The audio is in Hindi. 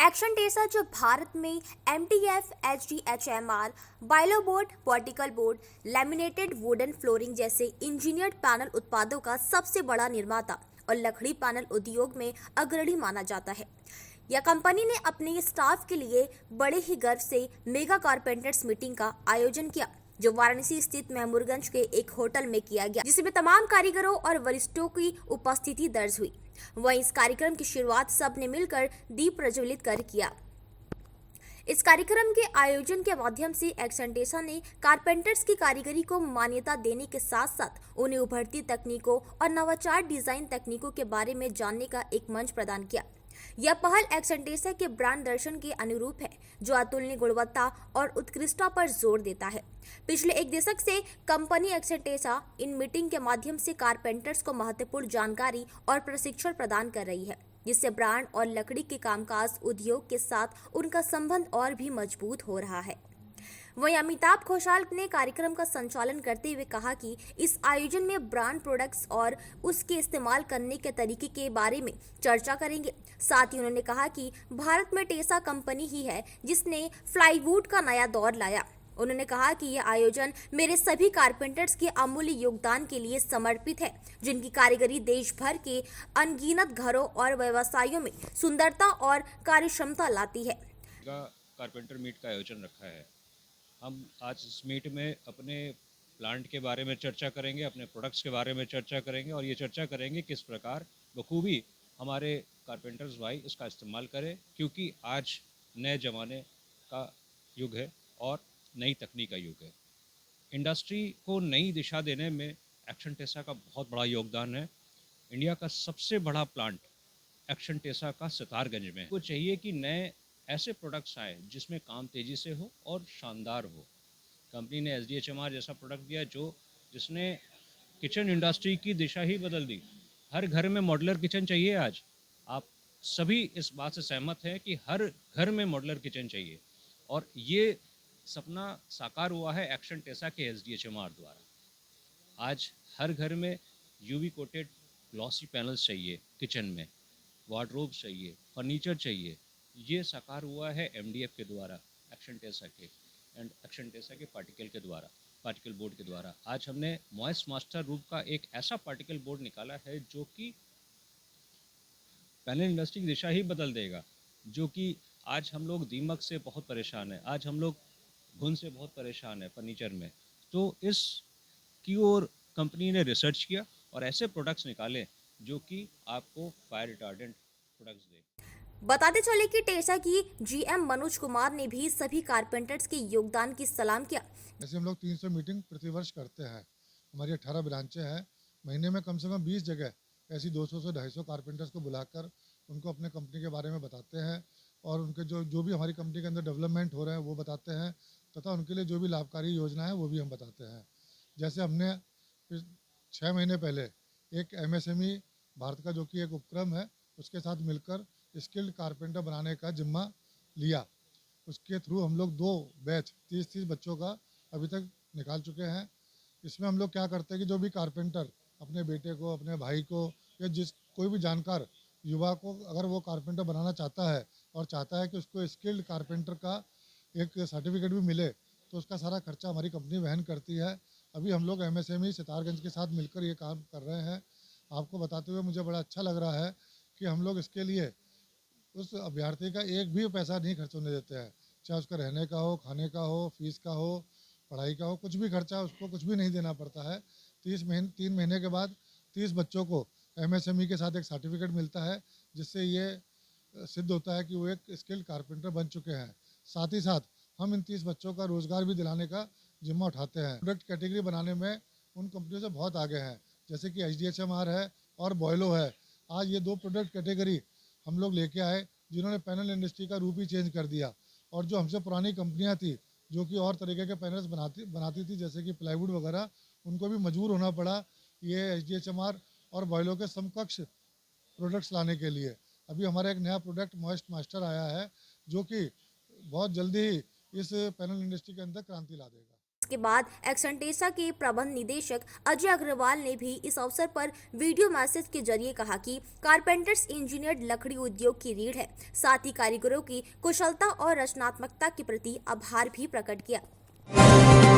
एक्शन टेसा जो भारत में MDF, HDHMR, बाइलोबोर्ड, particle board, laminated wooden flooring जैसे इंजीनियर्ड पैनल उत्पादों का सबसे बड़ा निर्माता और लकड़ी पैनल उद्योग में अग्रणी माना जाता है। यह कंपनी ने अपने स्टाफ के लिए बड़े ही गर्व से मेगा कारपेंटर्स मीटिंग का आयोजन किया, जो वाराणसी स्थित महमूरगंज के एक होटल में किया गया, जिसमें तमाम कारीगरों और वरिष्ठों की उपस्थिति दर्ज हुई। वहीं इस कार्यक्रम की शुरुआत सबने मिलकर दीप प्रज्वलित कर किया। इस कार्यक्रम के आयोजन के माध्यम से एक्शन टेसा ने कारपेंटर्स की कारीगरी को मान्यता देने के साथ साथ उन्हें उभरती तकनीकों और नवाचार डिजाइन तकनीकों के बारे में जानने का एक मंच प्रदान किया। यह पहल एक्शन टेसा के ब्रांड दर्शन के अनुरूप है, जो अतुलनीय गुणवत्ता और उत्कृष्टता पर जोर देता है। पिछले एक दशक से company action Tesa in meeting के माध्यम से कारपेंटर्स को महत्वपूर्ण जानकारी और प्रशिक्षण प्रदान कर रही है, जिससे ब्रांड और लकड़ी के कामकाज उद्योग के साथ उनका संबंध और भी मजबूत हो रहा है। वहीं अमिताभ घोषाल ने कार्यक्रम का संचालन करते हुए कहा कि इस आयोजन में ब्रांड प्रोडक्ट्स और उसके इस्तेमाल करने के तरीके के बारे में चर्चा करेंगे। साथ ही उन्होंने कहा कि भारत में टेसा कंपनी ही है जिसने प्लाईवुड का नया दौर लाया। उन्होंने कहा कि यह आयोजन मेरे सभी कारपेंटर्स के अमूल्य योगदान के लिए समर्पित है, जिनकी कारीगरी देश भर के अनगिनत घरों और व्यवसायों में सुंदरता और कार्यक्षमता लाती है। कारपेंटर मीट का आयोजन रखा है। हम आज इस मीट में अपने प्लांट के बारे में चर्चा करेंगे, अपने प्रोडक्ट्स के बारे में चर्चा करेंगे और ये चर्चा करेंगे किस प्रकार बखूबी हमारे कारपेंटर्स भाई इसका इस्तेमाल करें, क्योंकि आज नए ज़माने का युग है और नई तकनीक का युग है। इंडस्ट्री को नई दिशा देने में एक्शन टेसा का बहुत बड़ा योगदान है। इंडिया का सबसे बड़ा प्लांट एक्शन टेसा का सितारगंज में है। को चाहिए कि नए ऐसे प्रोडक्ट्स आए जिसमें काम तेज़ी से हो और शानदार हो। कंपनी ने HDHMR जैसा प्रोडक्ट दिया जिसने किचन इंडस्ट्री की दिशा ही बदल दी। हर घर में मॉड्यूलर किचन चाहिए। आज आप सभी इस बात से सहमत हैं कि हर घर में मॉड्यूलर किचन चाहिए और ये सपना साकार हुआ है एक्शन टेसा के HDHMR द्वारा। आज हर घर में UV कोटेड ग्लॉसी पैनल्स चाहिए, किचन में वार्डरोब्स चाहिए, फर्नीचर चाहिए। ये साकार हुआ है MDF के द्वारा, एक्शन टेसा के पार्टिकल बोर्ड के द्वारा। आज हमने मॉइस्ट मास्टर रूप का एक ऐसा पार्टिकल बोर्ड निकाला है जो कि पैनल इंडस्ट्री की दिशा ही बदल देगा। जो कि आज हम लोग दीमक से बहुत परेशान हैं, आज हम लोग घुन से बहुत परेशान हैं फर्नीचर में। तो इस की ओर कंपनी ने रिसर्च किया और ऐसे प्रोडक्ट्स निकाले जो कि आपको फायर रिटार्डेंट प्रोडक्ट्स दे। बताते चले कि टेसा की GM मनोज कुमार ने भी सभी कारपेंटर्स के योगदान की सलाम किया। जैसे हम लोग 300 मीटिंग प्रतिवर्ष करते हैं, हमारी 18 ब्रांचें हैं। महीने में कम से कम 20 जगह ऐसी 200 से 250 कारपेंटर्स को बुलाकर उनको अपने कंपनी के बारे में बताते हैं और उनके जो भी हमारी कंपनी के अंदर डेवलपमेंट हो रहे हैं वो बताते हैं, तथा उनके लिए जो भी लाभकारी योजना है वो भी हम बताते हैं। जैसे हमने 6 महीने पहले एक MSME भारत का जो कि एक उपक्रम है, उसके साथ मिलकर स्किल्ड कारपेंटर बनाने का जिम्मा लिया। उसके थ्रू हम लोग 2 बैच 30-30 बच्चों का अभी तक निकाल चुके हैं। इसमें हम लोग क्या करते हैं कि जो भी कारपेंटर अपने बेटे को, अपने भाई को या कोई भी जानकार युवा को अगर वो कारपेंटर बनाना चाहता है और चाहता है कि उसको स्किल्ड कारपेंटर का एक सर्टिफिकेट भी मिले, तो उसका सारा खर्चा हमारी कंपनी वहन करती है। अभी हम लोग MSME सितारगंज के साथ मिलकर ये काम कर रहे हैं। आपको बताते हुए मुझे बड़ा अच्छा लग रहा है कि हम लोग इसके लिए उस अभ्यर्थी का एक भी पैसा नहीं खर्च होने देते हैं, चाहे उसका रहने का हो, खाने का हो, फीस का हो, पढ़ाई का हो, कुछ भी खर्चा उसको कुछ भी नहीं देना पड़ता है। 3 महीने के बाद 30 बच्चों को MSME के साथ एक सर्टिफिकेट मिलता है, जिससे ये सिद्ध होता है कि वो एक स्किल्ड कारपेंटर बन चुके हैं। साथ ही साथ हम इन 30 बच्चों का रोज़गार भी दिलाने का जिम्मा उठाते हैं। प्रोडक्ट कैटेगरी बनाने में उन कंपनियों से बहुत आगे हैं, जैसे कि HDHMR है और बॉयलो है। आज ये 2 प्रोडक्ट कैटेगरी हम लोग लेके आए जिन्होंने पैनल इंडस्ट्री का रूप ही चेंज कर दिया। और जो हमसे पुरानी कंपनियां थी जो कि और तरीके के पैनल्स बनाती थी, जैसे कि प्लाईवुड वगैरह, उनको भी मजबूर होना पड़ा ये HDHMR और बॉयलो के समकक्ष प्रोडक्ट्स लाने के लिए। अभी हमारा एक नया प्रोडक्ट मॉइस्ट मास्टर आया है जो कि बहुत जल्दी ही इस पैनल इंडस्ट्री के अंदर क्रांति ला देगा। इसके बाद एक्सेंटेसा के प्रबंध निदेशक अजय अग्रवाल ने भी इस अवसर पर वीडियो मैसेज के जरिए कहा कि कारपेंटर्स इंजीनियर्ड लकड़ी उद्योग की रीढ़ है। साथ ही कारीगरों की कुशलता और रचनात्मकता के प्रति आभार भी प्रकट किया।